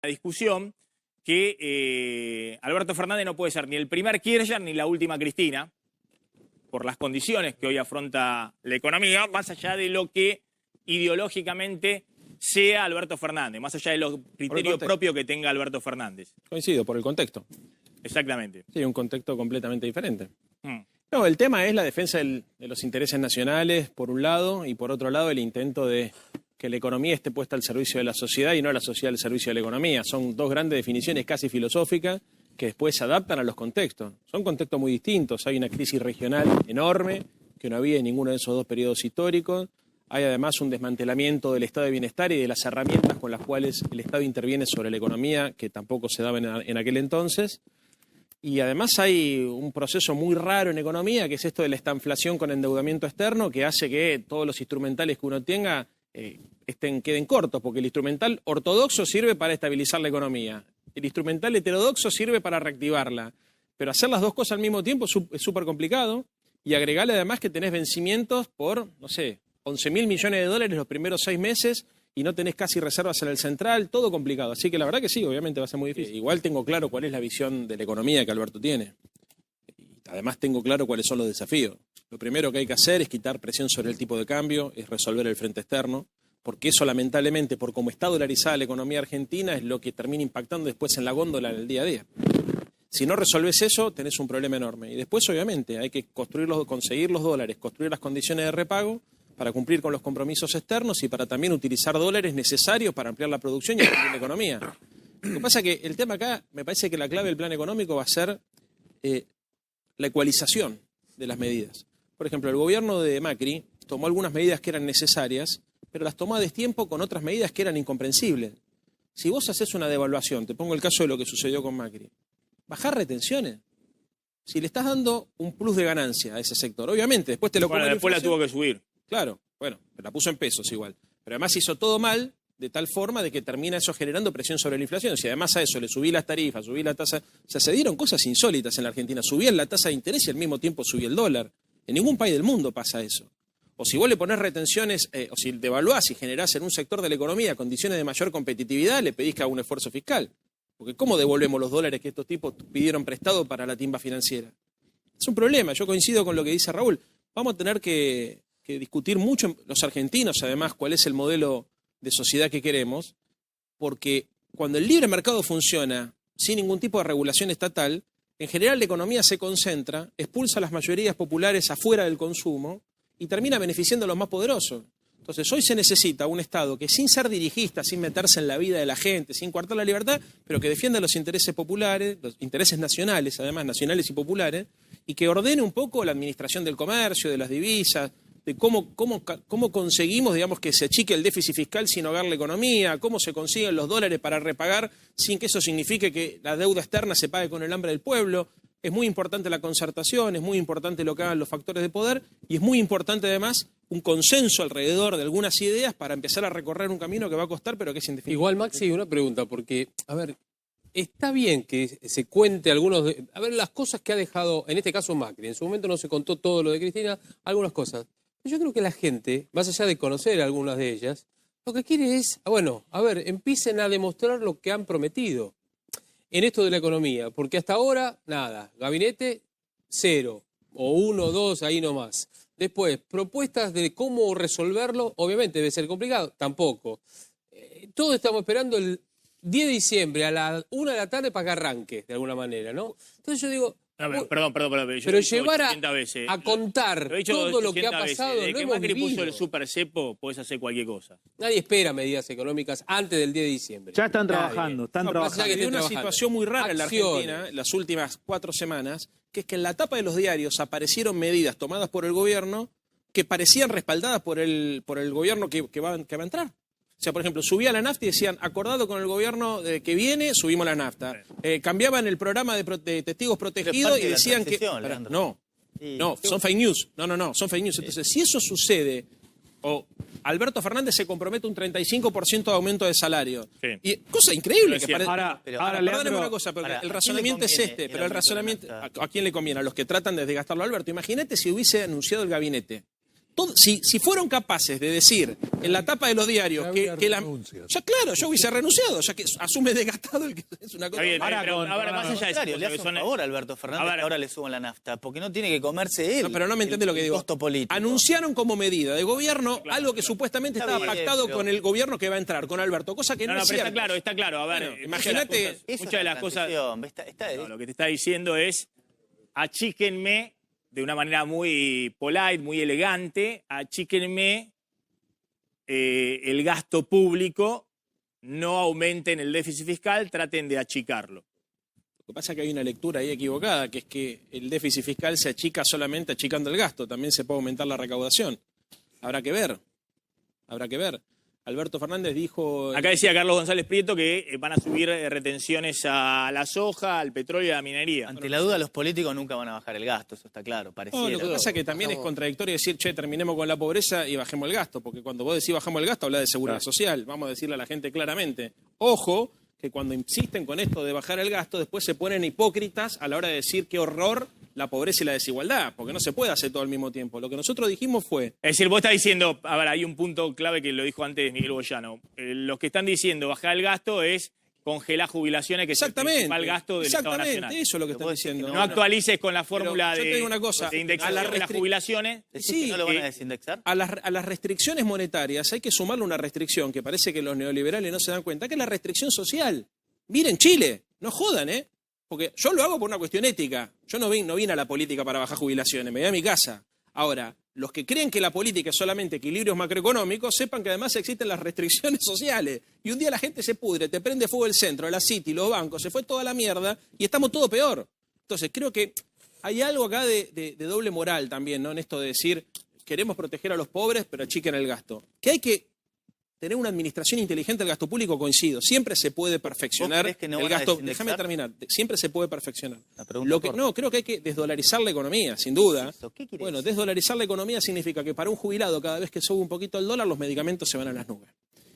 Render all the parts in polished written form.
la discusión que Alberto Fernández no puede ser ni el primer Kirchner ni la última Cristina, por las condiciones que hoy afronta la economía, más allá de lo que ideológicamente sea Alberto Fernández, más allá de los criterios propios que tenga Alberto Fernández. Coincido, por el contexto. Exactamente. Sí, un contexto completamente diferente. No, el tema es la defensa de los intereses nacionales, por un lado, y por otro lado el intento de que la economía esté puesta al servicio de la sociedad y no la sociedad al servicio de la economía. Son dos grandes definiciones casi filosóficas que después se adaptan a los contextos. Son contextos muy distintos. Hay una crisis regional enorme que no había en ninguno de esos dos periodos históricos. Hay además un desmantelamiento del estado de bienestar y de las herramientas con las cuales el Estado interviene sobre la economía, que tampoco se daba en aquel entonces. Y además hay un proceso muy raro en economía, que es esto de la estanflación con endeudamiento externo, que hace que todos los instrumentales que uno tenga queden cortos, porque el instrumental ortodoxo sirve para estabilizar la economía. El instrumental heterodoxo sirve para reactivarla. Pero hacer las dos cosas al mismo tiempo es súper complicado. Y agregarle además que tenés vencimientos por, no sé, 11.000 millones de dólares los primeros 6 meses y no tenés casi reservas en el central, todo complicado. Así que la verdad que sí, obviamente va a ser muy difícil. Igual tengo claro cuál es la visión de la economía que Alberto tiene. Y además tengo claro cuáles son los desafíos. Lo primero que hay que hacer es quitar presión sobre el tipo de cambio, es resolver el frente externo, porque eso lamentablemente, por cómo está dolarizada la economía argentina, es lo que termina impactando después en la góndola en el día a día. Si no resolves eso, tenés un problema enorme. Y después, obviamente, hay que conseguir los dólares, construir las condiciones de repago para cumplir con los compromisos externos y para también utilizar dólares necesarios para ampliar la producción y ampliar la economía. Lo que pasa es que el tema acá, me parece que la clave del plan económico va a ser la ecualización de las medidas. Por ejemplo, el gobierno de Macri tomó algunas medidas que eran necesarias, pero las tomó a destiempo con otras medidas que eran incomprensibles. Si vos haces una devaluación, te pongo el caso de lo que sucedió con Macri, bajar retenciones. Si le estás dando un plus de ganancia a ese sector, obviamente, después te lo come la después inflación. la tuvo que subir. Claro, bueno, la puso en pesos igual. Pero además hizo todo mal, de tal forma de que termina eso generando presión sobre la inflación. Si además a eso le subí las tarifas, subí la tasa... O sea, se dieron cosas insólitas en la Argentina. Subían la tasa de interés y al mismo tiempo subía el dólar. En ningún país del mundo pasa eso. O si vos le ponés retenciones, o si devaluás y generás en un sector de la economía condiciones de mayor competitividad, le pedís que haga un esfuerzo fiscal. Porque ¿cómo devolvemos los dólares que estos tipos pidieron prestado para la timba financiera? Es un problema. Yo coincido con lo que dice Raúl. Vamos a tener que discutir mucho, los argentinos además, cuál es el modelo de sociedad que queremos, porque cuando el libre mercado funciona sin ningún tipo de regulación estatal, en general la economía se concentra, expulsa a las mayorías populares afuera del consumo y termina beneficiando a los más poderosos. Entonces hoy se necesita un Estado que sin ser dirigista, sin meterse en la vida de la gente, sin coartar la libertad, pero que defienda los intereses populares, los intereses nacionales, además nacionales y populares, y que ordene un poco la administración del comercio, de las divisas, de cómo conseguimos, digamos, que se achique el déficit fiscal sin ahogar la economía, cómo se consiguen los dólares para repagar sin que eso signifique que la deuda externa se pague con el hambre del pueblo. Es muy importante la concertación, es muy importante lo que hagan los factores de poder y es muy importante además un consenso alrededor de algunas ideas para empezar a recorrer un camino que va a costar pero que es indefinible. Igual, Maxi, una pregunta, porque, a ver, está bien que se cuente algunos a ver, las cosas que ha dejado, en este caso Macri, en su momento no se contó todo lo de Cristina, algunas cosas. Yo creo que la gente, más allá de conocer algunas de ellas, lo que quiere es, bueno, a ver, empiecen a demostrar lo que han prometido en esto de la economía, porque hasta ahora, nada, gabinete, 0, o 1, 2, ahí nomás. Después, propuestas de cómo resolverlo, obviamente debe ser complicado, tampoco. Todos estamos esperando el 10 de diciembre a la 1 de la tarde para que arranque, de alguna manera, ¿no? Entonces yo digo... Perdón. Pero llevar a contar todo lo que ha pasado, desde que Macri puso el super cepo, podés hacer cualquier cosa. Nadie espera medidas económicas antes del 10 de diciembre. Ya están trabajando, están trabajando. Hay una situación muy rara en la Argentina, las últimas 4 semanas, que es que en la tapa de los diarios aparecieron medidas tomadas por el gobierno que parecían respaldadas por el gobierno que va a entrar. O sea, por ejemplo, subía la nafta y decían, acordado con el gobierno que viene, subimos la nafta. Cambiaban el programa de testigos protegidos y decían que... No, son fake news. No, son fake news. Entonces, si eso sucede, o Alberto Fernández se compromete un 35% de aumento de salario. Sí. Y cosa increíble. Perdóneme una cosa, porque el razonamiento es este, pero el razonamiento... ¿A quién le conviene? A los que tratan de desgastarlo a Alberto. Imagínate si hubiese anunciado el gabinete Si fueron capaces de decir en la tapa de los diarios que la... Ya claro, yo hubiese renunciado, ya que asume desgastado el que es una cosa... Bien, pero más allá de eso, le hace un favor a Alberto Fernández que ahora le suban la nafta, porque no tiene que comerse él. No, pero no me entiende lo que digo. Costo político. Anunciaron como medida de gobierno algo que supuestamente estaba pactado con el gobierno que va a entrar, con Alberto, cosa que no es pero cierto. está claro. A ver, Bueno, imagínate, muchas de las cosas... No, lo que te está diciendo es, achíquenme de una manera muy polite, muy elegante, achíquenme el gasto público, no aumenten el déficit fiscal, traten de achicarlo. Lo que pasa es que hay una lectura ahí equivocada, que es que el déficit fiscal se achica solamente achicando el gasto, también se puede aumentar la recaudación. Habrá que ver. Alberto Fernández dijo... Acá decía Carlos González Prieto que van a subir retenciones a la soja, al petróleo y a la minería. Ante la duda, los políticos nunca van a bajar el gasto, eso está claro, pareciera. No, lo que pasa es que también es contradictorio decir, che, terminemos con la pobreza y bajemos el gasto, porque cuando vos decís bajamos el gasto, habla de seguridad social. Vamos a decirle a la gente claramente, ojo, que cuando insisten con esto de bajar el gasto, después se ponen hipócritas a la hora de decir qué horror la pobreza y la desigualdad, porque no se puede hacer todo al mismo tiempo. Lo que nosotros dijimos fue... Es decir, vos estás diciendo, a ver, hay un punto clave que lo dijo antes Miguel Boyano. Los que están diciendo bajar el gasto es congelar jubilaciones, que es el principal gasto del Estado Nacional. Eso es lo que están diciendo. No actualices con la fórmula yo te digo una cosa, de indexación de las jubilaciones. Sí, ¿no lo van a desindexar? A las restricciones monetarias hay que sumarle una restricción que parece que los neoliberales no se dan cuenta, que es la restricción social. Miren Chile, no jodan, ¿eh? Porque yo lo hago por una cuestión ética. Yo no vine a la política para bajar jubilaciones, me voy a mi casa. Ahora, los que creen que la política es solamente equilibrios macroeconómicos, sepan que además existen las restricciones sociales. Y un día la gente se pudre, te prende fuego el centro, la City, los bancos, se fue toda la mierda y estamos todo peor. Entonces, creo que hay algo acá de doble moral también, ¿no? En esto de decir, queremos proteger a los pobres, pero achiquen el gasto. Que hay que tener una administración inteligente del gasto público, coincido. Siempre se puede perfeccionar el gasto. Déjame terminar. Siempre se puede perfeccionar. No, creo que hay que desdolarizar la economía, sin duda. Bueno, desdolarizar la economía significa que para un jubilado, cada vez que sube un poquito el dólar, los medicamentos se van a las nubes.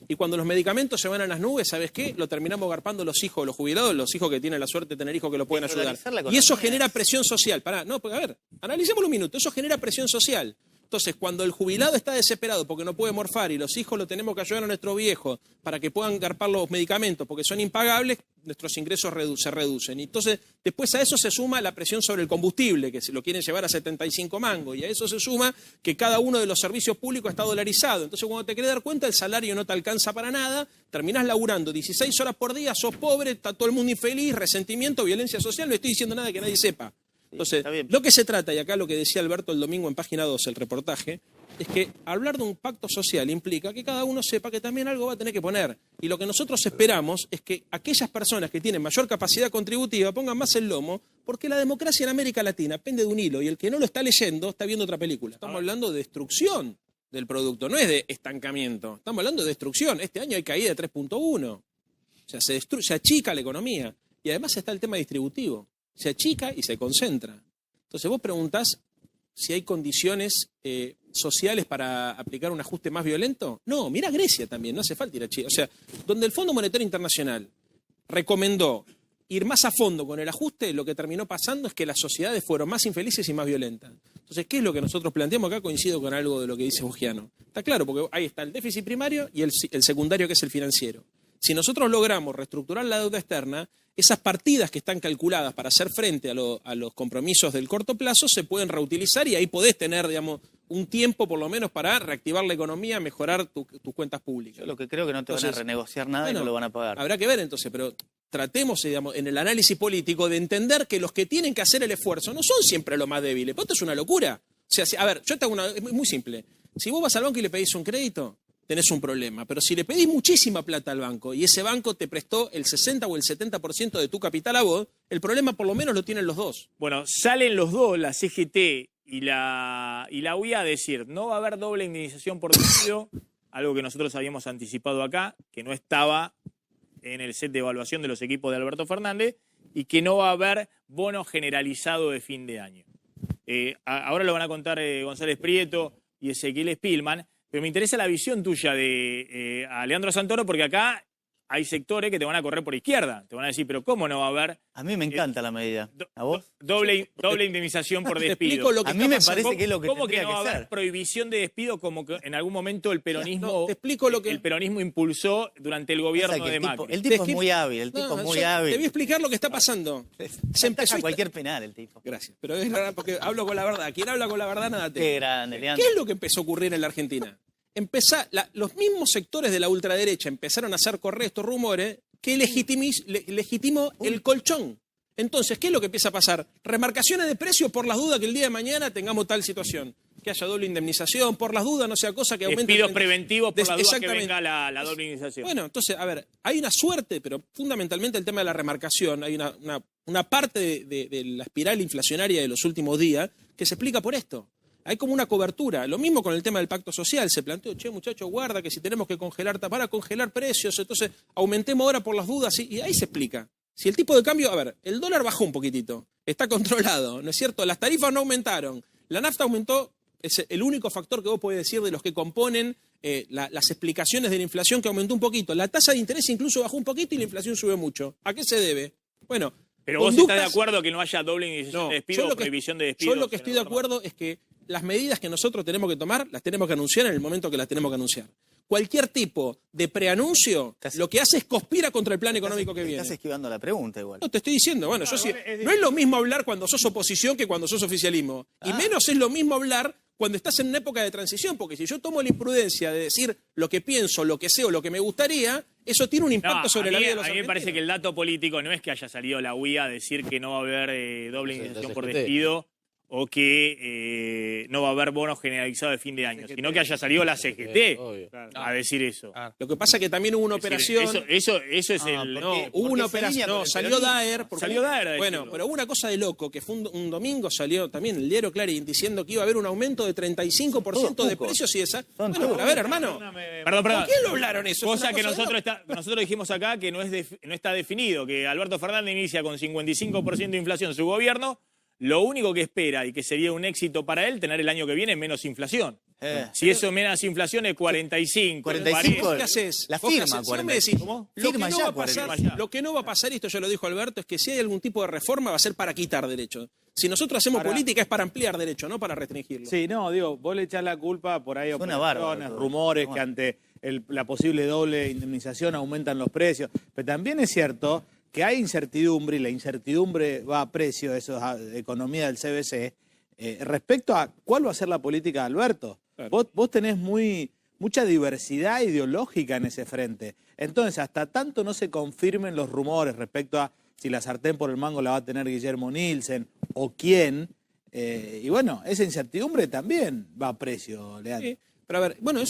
Y cuando los medicamentos se van a las nubes, ¿sabes qué? Lo terminamos garpando los hijos de los jubilados, los hijos que tienen la suerte de tener hijos que lo pueden ayudar. Y eso genera presión social. Porque, a ver, analicémoslo un minuto. Eso genera presión social. Entonces, cuando el jubilado está desesperado porque no puede morfar y los hijos lo tenemos que ayudar a nuestros viejos para que puedan garpar los medicamentos porque son impagables, nuestros ingresos se reducen. Y entonces, después a eso se suma la presión sobre el combustible, que se lo quieren llevar a 75 mangos, y a eso se suma que cada uno de los servicios públicos está dolarizado. Entonces, cuando te querés dar cuenta, el salario no te alcanza para nada, terminás laburando 16 horas por día, sos pobre, está todo el mundo infeliz, resentimiento, violencia social, no estoy diciendo nada que nadie sepa. Entonces, lo que se trata, y acá lo que decía Alberto el domingo en página 2, el reportaje, es que hablar de un pacto social implica que cada uno sepa que también algo va a tener que poner. Y lo que nosotros esperamos es que aquellas personas que tienen mayor capacidad contributiva pongan más el lomo, porque la democracia en América Latina pende de un hilo, y el que no lo está leyendo está viendo otra película. Estamos hablando de destrucción del producto, no es de estancamiento. Estamos hablando de destrucción. Este año hay caída de 3.1. O sea, se achica la economía. Y además está el tema distributivo. Se achica y se concentra. Entonces vos preguntás si hay condiciones sociales para aplicar un ajuste más violento. No, mira Grecia también, no hace falta ir a Chile. O sea, donde el Fondo Monetario Internacional recomendó ir más a fondo con el ajuste, lo que terminó pasando es que las sociedades fueron más infelices y más violentas. Entonces, ¿qué es lo que nosotros planteamos acá? Coincido con algo de lo que dice Bugiano. Está claro, porque ahí está el déficit primario y el secundario, que es el financiero. Si nosotros logramos reestructurar la deuda externa, esas partidas que están calculadas para hacer frente a los compromisos del corto plazo se pueden reutilizar y ahí podés tener, digamos, un tiempo por lo menos para reactivar la economía, mejorar tus cuentas públicas. Yo lo que creo que no te van a renegociar nada y no lo van a pagar. Habrá que ver entonces, pero tratemos, digamos, en el análisis político de entender que los que tienen que hacer el esfuerzo no son siempre los más débiles. Esto es una locura. O sea, a ver, yo te hago es muy simple. Si vos vas al banco y le pedís un crédito, tenés un problema. Pero si le pedís muchísima plata al banco y ese banco te prestó el 60 o el 70% de tu capital a vos, el problema por lo menos lo tienen los dos. Bueno, salen los dos, la CGT y la UIA, a decir, no va a haber doble indemnización por despido, algo que nosotros habíamos anticipado acá, que no estaba en el set de evaluación de los equipos de Alberto Fernández, y que no va a haber bono generalizado de fin de año. Ahora lo van a contar González Prieto y Ezequiel Spillman, pero me interesa la visión tuya de a Leandro Santoro, porque acá hay sectores que te van a correr por izquierda. Te van a decir, pero ¿cómo no va a haber A mí me encanta la medida. ¿A vos? doble indemnización por Te despido? explico lo que A mí está me pasando. parece que es lo que ¿Cómo que tendría no que va a haber ser. prohibición de despido como que en algún momento el peronismo, No, te explico lo que- el peronismo impulsó durante el gobierno Pasa que de el tipo, Macri? el tipo es Después- muy hábil, el tipo No, es muy yo hábil. Te voy a explicar lo que está pasando. Se empezó Ataja cualquier penal el tipo. Gracias, pero es verdad porque hablo con la verdad. Quien habla con la verdad nada teme. Qué grande, Leandro. ¿Qué es lo que empezó a ocurrir en la Argentina? Los mismos sectores de la ultraderecha empezaron a hacer correr estos rumores que legitimó el colchón. Entonces, ¿qué es lo que empieza a pasar? Remarcaciones de precios por las dudas que el día de mañana tengamos tal situación. Que haya doble indemnización, por las dudas, no sea cosa que aumente... Despidos preventivos por la duda que Exactamente. venga la doble indemnización. Bueno, entonces, a ver, hay una suerte, pero fundamentalmente el tema de la remarcación, hay una parte de la espiral inflacionaria de los últimos días que se explica por esto. Hay como una cobertura. Lo mismo con el tema del pacto social. Se planteó, che, muchachos, guarda que si tenemos que congelar, para congelar precios, entonces aumentemos ahora por las dudas. Y ahí se explica. Si el tipo de cambio, a ver, el dólar bajó un poquitito, está controlado, ¿no es cierto? Las tarifas no aumentaron, la nafta aumentó, es el único factor que vos podés decir de los que componen las explicaciones de la inflación que aumentó un poquito. La tasa de interés incluso bajó un poquito y la inflación sube mucho. ¿A qué se debe? Bueno, Pero vos estás de acuerdo que no haya doble indemnización de despido o prohibición de despido. Yo lo que estoy de acuerdo es que las medidas que nosotros tenemos que tomar las tenemos que anunciar en el momento que las tenemos que anunciar. Cualquier tipo de preanuncio lo que hace es conspira contra el plan económico que viene. Estás esquivando la pregunta igual. No, te estoy diciendo, bueno, yo sí, no es lo mismo hablar cuando sos oposición que cuando sos oficialismo. Y menos es lo mismo hablar cuando estás en una época de transición, porque si yo tomo la imprudencia de decir lo que pienso, lo que sé o lo que me gustaría, eso tiene un impacto sobre la vida de los A mí me parece argentinos. que el dato político no es que haya salido la UIA a decir que no va a haber doble indemnización por CGT. despido o que no va a haber bonos generalizados de fin de año, sino que haya salido la CGT obvio. a decir eso. Lo que pasa es que también hubo una Es decir, operación... eso es el... No, hubo una operación. No, salió Daer. Salió Daer a Bueno, decirlo. pero hubo una cosa de loco, que fue un domingo salió también el diario Clarín diciendo que iba a haber un aumento de 35% de precios y esa. Bueno, pero a ver, hermano. Perdón. ¿Por qué lo hablaron eso? Es Cosa una que cosa de nosotros dijimos acá que no está definido, que Alberto Fernández inicia con 55% de inflación su gobierno, lo único que espera y que sería un éxito para él tener el año que viene menos inflación. Si eso menos inflación es 45. 45. ¿Vos qué haces? La ¿Vos qué firma, haces? Si vos 40. me decís, ¿Cómo? Lo que, Firma no ya, va a pasar, 40. lo que no va a pasar, y esto ya lo dijo Alberto, es que si hay algún tipo de reforma va a ser para quitar derechos. Si nosotros hacemos política es para ampliar derechos, no para restringirlos. Sí, no, digo, vos le echás la culpa por ahí a Suena bárbaro operaciones, todo. rumores que ante la posible doble indemnización aumentan los precios. Pero también es cierto que hay incertidumbre y la incertidumbre va a precio, eso es economía del CBC, respecto a cuál va a ser la política de Alberto. Claro. Vos tenés mucha diversidad ideológica en ese frente. Entonces, hasta tanto no se confirmen los rumores respecto a si la sartén por el mango la va a tener Guillermo Nielsen o quién, y bueno, esa incertidumbre también va a precio, Leandro. Sí, pero a ver, bueno,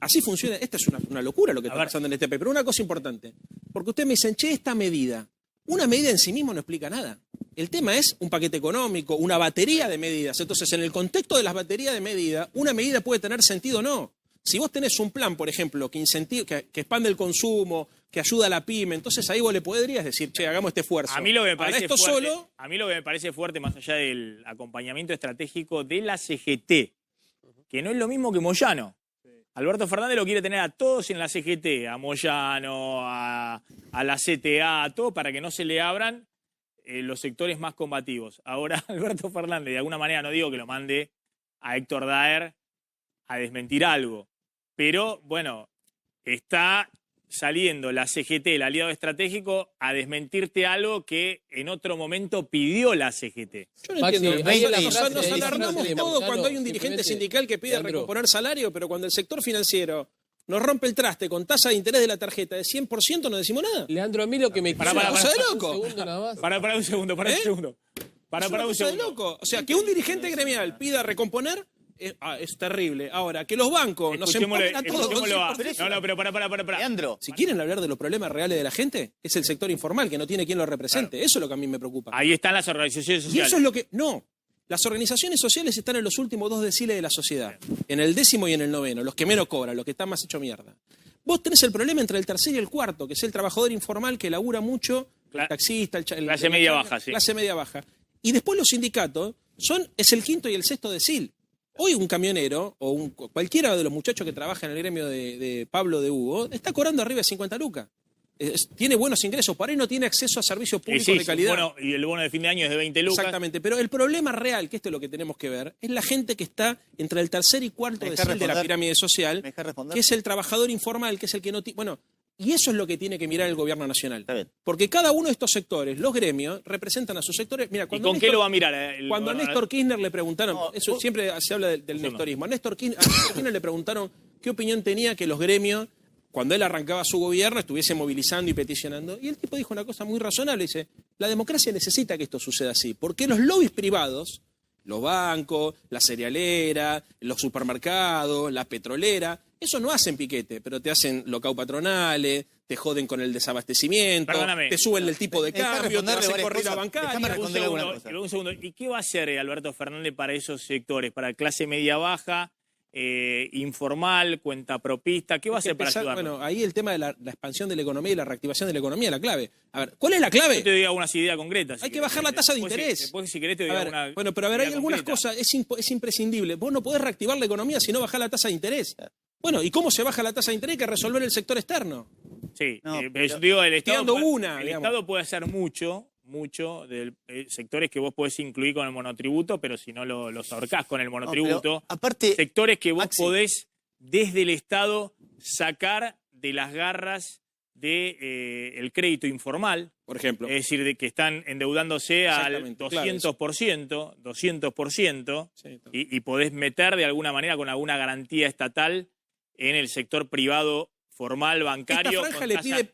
así funciona. Esta es una locura lo que está pasando en este país. Pero una cosa importante, porque ustedes me dicen, che, esta medida, una medida en sí misma no explica nada. El tema es un paquete económico, una batería de medidas. Entonces, en el contexto de las baterías de medidas, una medida puede tener sentido o no. Si vos tenés un plan, por ejemplo, que expande el consumo, que ayuda a la pyme, entonces ahí vos le podrías decir, che, hagamos este esfuerzo. A mí lo que me parece esto fuerte, solo, a mí lo que me parece fuerte, más allá del acompañamiento estratégico de la CGT, que no es lo mismo que Moyano. Alberto Fernández lo quiere tener a todos en la CGT, a Moyano, a la CTA, a todo, para que no se le abran los sectores más combativos. Ahora, Alberto Fernández, de alguna manera, no digo que lo mande a Héctor Daer a desmentir algo, pero, bueno, está saliendo la CGT, el aliado estratégico, a desmentirte algo que en otro momento pidió la CGT. yo no Maxi, entiendo. ahí la Nos frase- nos ahí la alarmamos frase de todo Moyano, cuando hay un dirigente simplemente, sindical que pide Leandro. recomponer salario, pero cuando el sector financiero nos rompe el traste con tasa de interés de la tarjeta de 100%, no decimos nada. Leandro, a mí lo que me Pará, queda- pará, pará. un loco. segundo nada más. Para un segundo, ¿Eh? un segundo. Para Es una un cosa de segundo. loco. O sea, que un dirigente gremial pida recomponer es terrible. Ahora, que los bancos nos Escuchémosle- emponen a todos. escuchémoslo a- con 100%. No, pero para. Leandro, Si quieren hablar de los problemas reales de la gente, es el sector informal, que no tiene quien lo represente. Eso es lo que a mí me preocupa. Ahí están las organizaciones Y sociales. eso es lo que... No. Las organizaciones sociales están en los últimos 2 deciles de la sociedad. En el 10º y en el 9º. Los que menos cobran, los que están más hecho mierda. Vos tenés el problema entre el tercero y el cuarto, que es el trabajador informal que labura mucho, el taxista, Clase media baja, sí. Clase media baja. Y después los sindicatos es el quinto y el sexto decil. Hoy un camionero o cualquiera de los muchachos que trabaja en el gremio de Pablo de Hugo está cobrando arriba de 50 lucas. Tiene buenos ingresos, por ahí no tiene acceso a servicios públicos de calidad. Bueno, y el bono de fin de año es de 20 lucas. Exactamente, pero el problema real, que esto es lo que tenemos que ver, es la gente que está entre el tercer y cuarto decil de la pirámide social, que es el trabajador informal, que es el que no tiene... Bueno, y eso es lo que tiene que mirar el gobierno nacional. Porque cada uno de estos sectores, los gremios, representan a sus sectores. Mira, ¿Y con qué lo va a mirar? Cuando a Néstor Kirchner le preguntaron, eso siempre se habla del nestorismo, a Néstor Kirchner le preguntaron qué opinión tenía que los gremios, cuando él arrancaba su gobierno, estuviese movilizando y peticionando. Y el tipo dijo una cosa muy razonable, dice, la democracia necesita que esto suceda así, porque los lobbies privados, los bancos, la cerealera, los supermercados, la petrolera, eso no hacen piquete, pero te hacen locao patronales, te joden con el desabastecimiento, te suben el tipo de cambio, te hacen corrida bancaria. Un segundo. ¿Y qué va a hacer Alberto Fernández para esos sectores? ¿Para clase media-baja? Informal, cuenta propista, ¿qué va a hacer para ayudar? Bueno, ahí el tema de la expansión de la economía y la reactivación de la economía es la clave. A ver, ¿cuál es la clave? Yo te digo algunas ideas concretas. Hay que bajar la tasa de interés. Después, si querés, te digo una. Bueno, pero a ver, hay algunas cosas, es imprescindible. Vos no podés reactivar la economía si no bajás la tasa de interés. Bueno, ¿y cómo se baja la tasa de interés? Hay que resolver el sector externo. Sí, pero yo digo, el Estado puede hacer mucho de sectores que vos podés incluir con el monotributo, pero si no los ahorcás con el monotributo. Aparte, sectores que vos Maxi, podés desde el Estado sacar de las garras del el crédito informal. Por ejemplo. Es decir, de que están endeudándose al 200%, 200%, sí, y podés meter de alguna manera con alguna garantía estatal en el sector privado formal, bancario, esta franja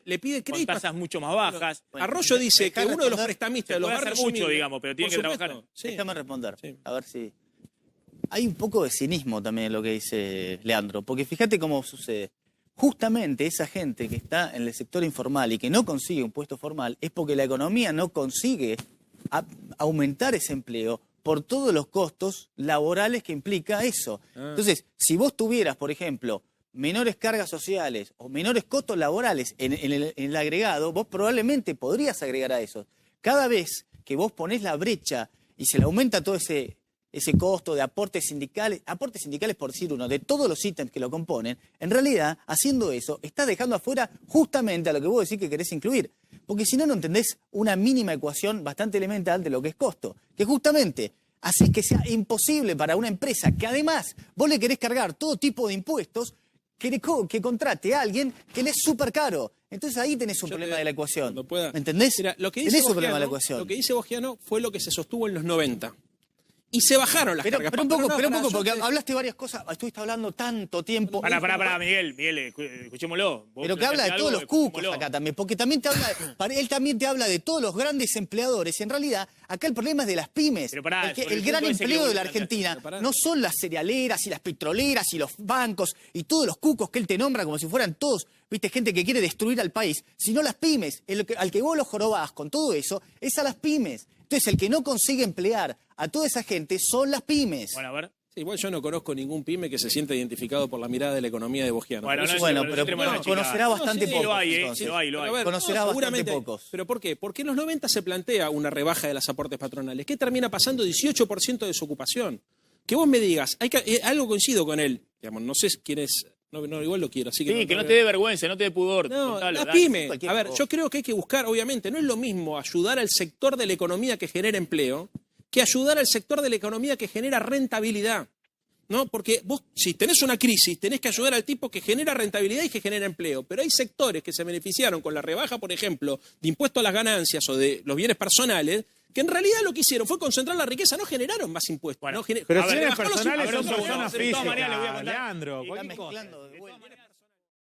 le pide crédito con tasas mucho más bajas. Arroyo dice que uno de los prestamistas de los barrios mucho, digamos, pero tiene que trabajar. Sí. Déjame responder, a ver si... Hay un poco de cinismo también en lo que dice Leandro, porque fíjate cómo sucede. Justamente esa gente que está en el sector informal y que no consigue un puesto formal es porque la economía no consigue aumentar ese empleo por todos los costos laborales que implica eso. Entonces, si vos tuvieras, por ejemplo, menores cargas sociales o menores costos laborales en el agregado, vos probablemente podrías agregar a eso. Cada vez que vos ponés la brecha y se le aumenta todo ese costo de aportes sindicales por decir uno, de todos los ítems que lo componen, en realidad, haciendo eso, estás dejando afuera justamente a lo que vos decís que querés incluir. Porque si no, no entendés una mínima ecuación bastante elemental de lo que es costo, que justamente hace que sea imposible para una empresa que además vos le querés cargar todo tipo de impuestos, que contrate a alguien que le es súper caro. Entonces ahí tenés un problema de la ecuación. ¿Me entendés? Mira, tenés un problema de la ecuación. Lo que dice Bogiano fue lo que se sostuvo en los 90. Y se bajaron las cargas. Pero un poco, porque hablaste varias cosas, estuviste hablando tanto tiempo. Pará, Miguel, escuchémoslo. Pero que habla de todos los cucos acá también, porque también te habla, él también te habla de todos los grandes empleadores. En realidad, acá el problema es de las pymes. El gran empleo de la Argentina no son las cerealeras y las petroleras y los bancos y todos los cucos que él te nombra como si fueran todos, viste, gente que quiere destruir al país, sino las pymes. Al que vos lo jorobás con todo eso, es a las pymes. Entonces, el que no consigue emplear a toda esa gente son las pymes. Bueno, a ver. Sí, igual yo no conozco ningún pyme que se sienta identificado por la mirada de la economía de Bogiano. Pero conocerá bastante pocos. Lo hay. Conocerá bastante pocos. ¿Pero por qué? Porque en los 90 se plantea una rebaja de los aportes patronales. ¿Qué termina pasando? 18% de desocupación. Que vos me digas, algo coincido con él. Digamos, no sé quién es... No, igual lo quiero. Así que que no te dé vergüenza, no te dé pudor. No, la pyme. A ver, yo creo que hay que buscar, obviamente, no es lo mismo ayudar al sector de la economía que genera empleo que ayudar al sector de la economía que genera rentabilidad. ¿No? Porque vos, si tenés una crisis, tenés que ayudar al tipo que genera rentabilidad y que genera empleo. Pero hay sectores que se beneficiaron con la rebaja, por ejemplo, de impuestos a las ganancias o de los bienes personales, que en realidad lo que hicieron fue concentrar la riqueza, no generaron más impuestos. Bueno, pero si bienes personales son personas físicas, Leandro. Está mezclando de vuelta.